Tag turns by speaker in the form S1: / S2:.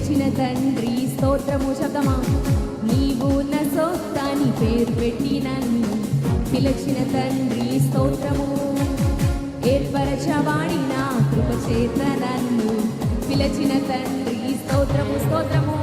S1: పిలిచిన తండ్రి స్తోత్రము శతమా నీవు నా సొత్తాని పేరు పెట్టి నన్ను పిలిచిన తండ్రి స్తోత్రము ఏర్పరచవాడి నా కృప చేత నన్ను పిలిచిన తండ్రి స్తోత్రము స్తోత్రము